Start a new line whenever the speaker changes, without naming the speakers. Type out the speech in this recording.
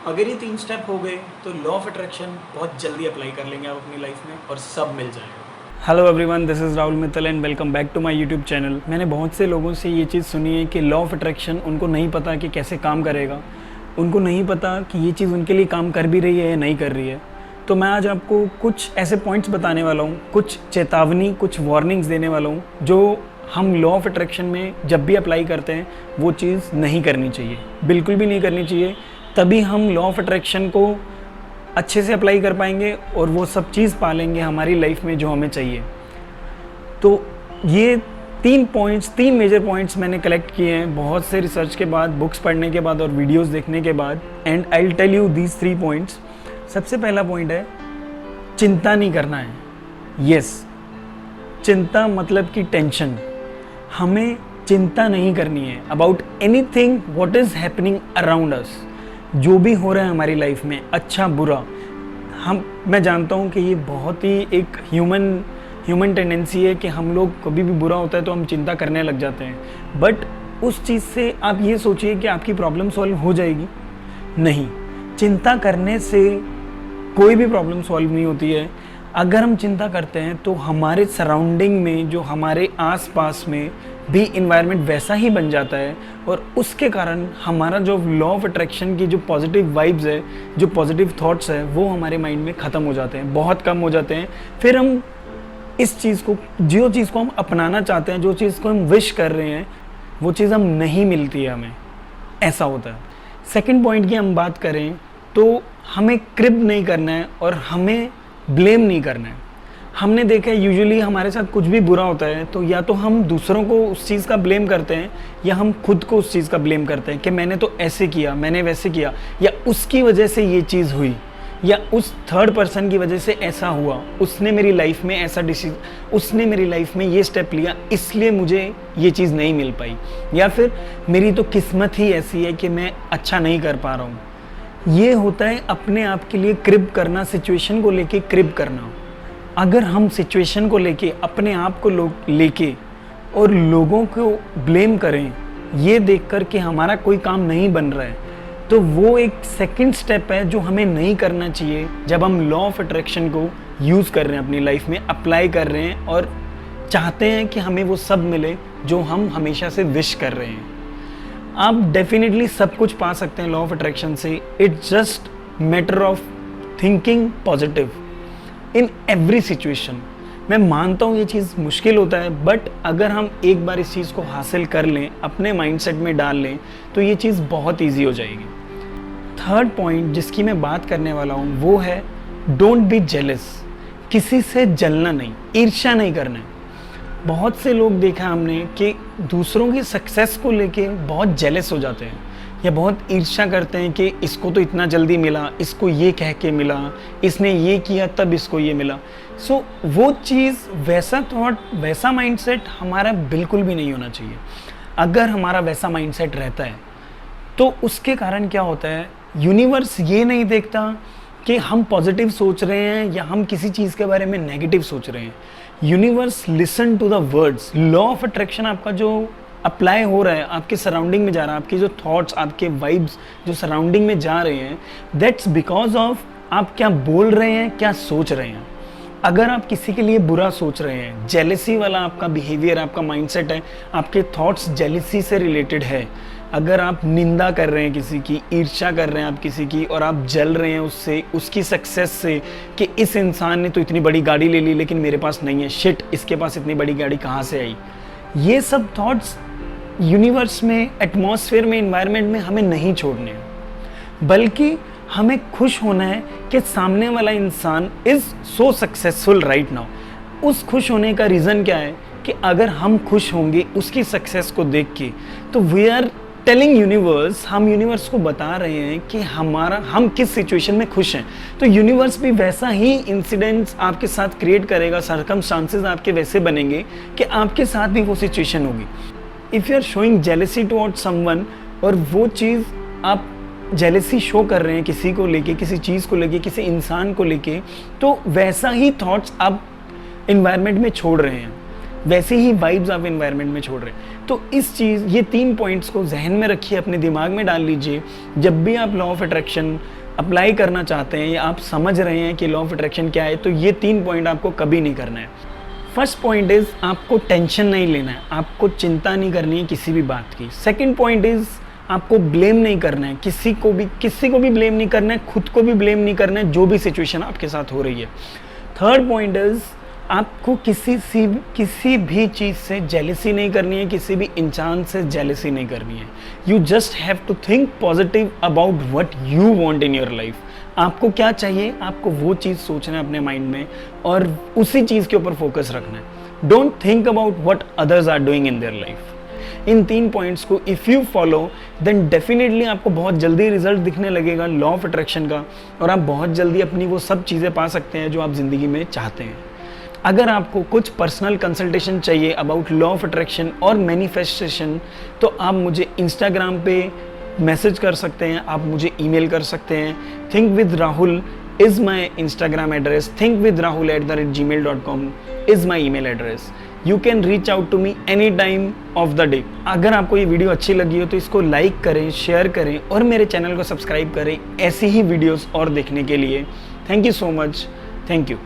अगर ये 3 स्टेप हो गए तो लॉ ऑफ अट्रैक्शन बहुत जल्दी अप्लाई कर लेंगे आप अपनी लाइफ में और सब मिल जाएगा।
Hello everyone, this is Rahul Mittal and welcome back to my YouTube channel. मैंने बहुत से लोगों से ये चीज़ सुनी है कि लॉ ऑफ अट्रैक्शन उनको नहीं पता कि कैसे काम करेगा, उनको नहीं पता कि ये चीज़ उनके लिए काम कर भी रही है या नहीं कर रही है। तो मैं आज आपको कुछ ऐसे पॉइंट्स बताने वाला हूँ, कुछ चेतावनी, कुछ वार्निंग्स देने वाला हूँ जो हम लॉ ऑफ अट्रैक्शन में जब भी अप्लाई करते हैं वो चीज़ नहीं करनी चाहिए, बिल्कुल भी नहीं करनी चाहिए। तभी हम लॉ ऑफ अट्रैक्शन को अच्छे से अप्लाई कर पाएंगे और वो सब चीज़ पालेंगे हमारी लाइफ में जो हमें चाहिए। तो ये 3 मेजर पॉइंट्स मैंने कलेक्ट किए हैं बहुत से रिसर्च के बाद, बुक्स पढ़ने के बाद और वीडियोस देखने के बाद, and I will tell you these 3 points. सबसे पहला पॉइंट है चिंता नहीं करना है। यस, चिंता मतलब कि टेंशन। हमें चिंता नहीं करनी है about anything what is happening around us. जो भी हो रहा है हमारी लाइफ में, अच्छा बुरा, मैं जानता हूँ कि ये बहुत ही एक ह्यूमन टेंडेंसी है कि हम लोग कभी भी बुरा होता है तो हम चिंता करने लग जाते हैं। बट उस चीज़ से आप ये सोचिए कि आपकी प्रॉब्लम सॉल्व हो जाएगी। नहीं, चिंता करने से कोई भी प्रॉब्लम सॉल्व नहीं होती है। अगर हम चिंता करते हैं तो हमारे सराउंडिंग में, जो हमारे आसपास में भी इन्वायरमेंट वैसा ही बन जाता है और उसके कारण हमारा जो लॉ ऑफ अट्रैक्शन की जो पॉजिटिव वाइब्स है, जो पॉजिटिव थॉट्स है, वो हमारे माइंड में ख़त्म हो जाते हैं, बहुत कम हो जाते हैं। फिर हम इस चीज़ को, जो चीज़ को हम अपनाना चाहते हैं, जो चीज़ को हम विश कर रहे हैं, वो चीज़ हम नहीं मिलती है हमें, ऐसा होता है। सेकंड पॉइंट की हम बात करें तो हमें क्रिब नहीं करना है और हमें ब्लेम नहीं करना है। हमने देखा है यूजुअली हमारे साथ कुछ भी बुरा होता है तो या तो हम दूसरों को उस चीज़ का ब्लेम करते हैं या हम खुद को उस चीज़ का ब्लेम करते हैं कि मैंने तो ऐसे किया, मैंने वैसे किया, या उसकी वजह से ये चीज़ हुई, या उस थर्ड पर्सन की वजह से ऐसा हुआ, उसने मेरी लाइफ में ऐसा उसने मेरी लाइफ में ये स्टेप लिया, इसलिए मुझे ये चीज़ नहीं मिल पाई, या फिर मेरी तो किस्मत ही ऐसी है कि मैं अच्छा नहीं कर पा रहा हूँ। ये होता है अपने आप के लिए क्रिब करना, सिचुएशन को लेके क्रिब करना। अगर हम सिचुएशन को लेके, अपने आप को लेके और लोगों को ब्लेम करें ये देखकर कि हमारा कोई काम नहीं बन रहा है, तो वो एक सेकंड स्टेप है जो हमें नहीं करना चाहिए जब हम लॉ ऑफ अट्रैक्शन को यूज़ कर रहे हैं, अपनी लाइफ में अप्लाई कर रहे हैं और चाहते हैं कि हमें वो सब मिले जो हम हमेशा से विश कर रहे हैं। आप डेफिनेटली सब कुछ पा सकते हैं लॉ ऑफ अट्रैक्शन से। It's just matter of thinking positive in every situation. मैं मानता हूँ ये चीज़ मुश्किल होता है, बट अगर हम एक बार इस चीज़ को हासिल कर लें, अपने माइंडसेट में डाल लें, तो ये चीज़ बहुत ईजी हो जाएगी। थर्ड पॉइंट जिसकी मैं बात करने वाला हूँ वो है डोंट बी जेलस। किसी से जलना नहीं, ईर्ष्या नहीं करना है। बहुत से लोग देखा हमने कि दूसरों की सक्सेस को लेके बहुत जेलस हो जाते हैं या बहुत ईर्ष्या करते हैं कि इसको तो इतना जल्दी मिला, इसको ये कह के मिला, इसने ये किया तब इसको ये मिला। सो वो चीज़, वैसा थॉट, वैसा माइंडसेट हमारा बिल्कुल भी नहीं होना चाहिए। अगर हमारा वैसा माइंडसेट रहता है तो उसके कारण क्या होता है, यूनिवर्स ये नहीं देखता कि हम पॉजिटिव सोच रहे हैं या हम किसी चीज़ के बारे में नेगेटिव सोच रहे हैं। Universe listen to the words. Law of attraction आपका जो अप्लाई हो रहा है, आपके सराउंडिंग में जा रहा है, आपके जो थॉट्स, आपके वाइब्स जो सराउंडिंग में जा रहे हैं, दैट्स बिकॉज ऑफ आप क्या बोल रहे हैं, क्या सोच रहे हैं। अगर आप किसी के लिए बुरा सोच रहे हैं, जेलेसी वाला आपका बिहेवियर, आपका माइंडसेट है, आपके थॉट्स जेलेसी से रिलेटेड है, अगर आप निंदा कर रहे हैं किसी की, ईर्ष्या कर रहे हैं आप किसी की, और आप जल रहे हैं उससे, उसकी सक्सेस से कि इस इंसान ने तो इतनी बड़ी गाड़ी ले ली लेकिन मेरे पास नहीं है, शिट, इसके पास इतनी बड़ी गाड़ी कहाँ से आई, ये सब थॉट्स यूनिवर्स में, एटमॉस्फेयर में, एनवायरनमेंट में हमें नहीं छोड़ने हैं, बल्कि हमें खुश होना है कि सामने वाला इंसान is so successful right now. उस खुश होने का रीज़न क्या है कि अगर हम खुश होंगे उसकी सक्सेस को देख के, तो वी आर टेलिंग यूनिवर्स, हम यूनिवर्स को बता रहे हैं कि हम किस सिचुएशन में खुश हैं। तो यूनिवर्स भी वैसा ही इंसिडेंट्स आपके साथ क्रिएट करेगा, सर्कमस्टांसेस आपके वैसे बनेंगे कि आपके साथ भी वो सिचुएशन होगी। If you are showing jealousy towards someone, और वो चीज़ आप जेलेसी शो कर रहे हैं किसी को लेके, किसी चीज़ को लेके, किसी इंसान को लेके, तो वैसा ही थॉट्स आप इन्वायरमेंट में छोड़ रहे हैं। वैसे ही वाइब्स आप एनवायरनमेंट में छोड़ रहे हैं। तो इस चीज़, ये 3 पॉइंट्स को जहन में रखिए, अपने दिमाग में डाल लीजिए। जब भी आप लॉ ऑफ अट्रैक्शन अप्लाई करना चाहते हैं या आप समझ रहे हैं कि लॉ ऑफ अट्रैक्शन क्या है, तो ये 3 पॉइंट आपको कभी नहीं करना है। फर्स्ट पॉइंट इज़ आपको टेंशन नहीं लेना है, आपको चिंता नहीं करनी है किसी भी बात की। सेकेंड पॉइंट इज़ आपको ब्लेम नहीं करना है, किसी को भी ब्लेम नहीं करना है, खुद को भी ब्लेम नहीं करना है जो भी सिचुएशन आपके साथ हो रही है। थर्ड पॉइंट इज़ आपको किसी भी चीज़ से जेलसी नहीं करनी है, किसी भी इंसान से जेलसी नहीं करनी है। You just have to think positive about what you want in your life. आपको क्या चाहिए, आपको वो चीज़ सोचना है अपने माइंड में और उसी चीज़ के ऊपर फोकस रखना है। Don't think about what others are doing in their life. इन 3 पॉइंट्स को if you follow then definitely आपको बहुत जल्दी रिजल्ट दिखने लगेगा लॉ ऑफ अट्रैक्शन का, और आप बहुत जल्दी अपनी वो सब चीज़ें पा सकते हैं जो आप ज़िंदगी में चाहते हैं। अगर आपको कुछ पर्सनल कंसल्टेशन चाहिए अबाउट लॉ ऑफ अट्रैक्शन और मैनिफेस्टेशन, तो आप मुझे इंस्टाग्राम पे मैसेज कर सकते हैं, आप मुझे ईमेल कर सकते हैं। Think with Rahul is my Instagram address, thinkwithrahul@gmail.com is my email address. You can reach out to me any time of the day. अगर आपको ये वीडियो अच्छी लगी हो तो इसको लाइक करें, शेयर करें और मेरे चैनल को सब्सक्राइब करें ऐसी ही वीडियोस और देखने के लिए। Thank you so much. Thank you.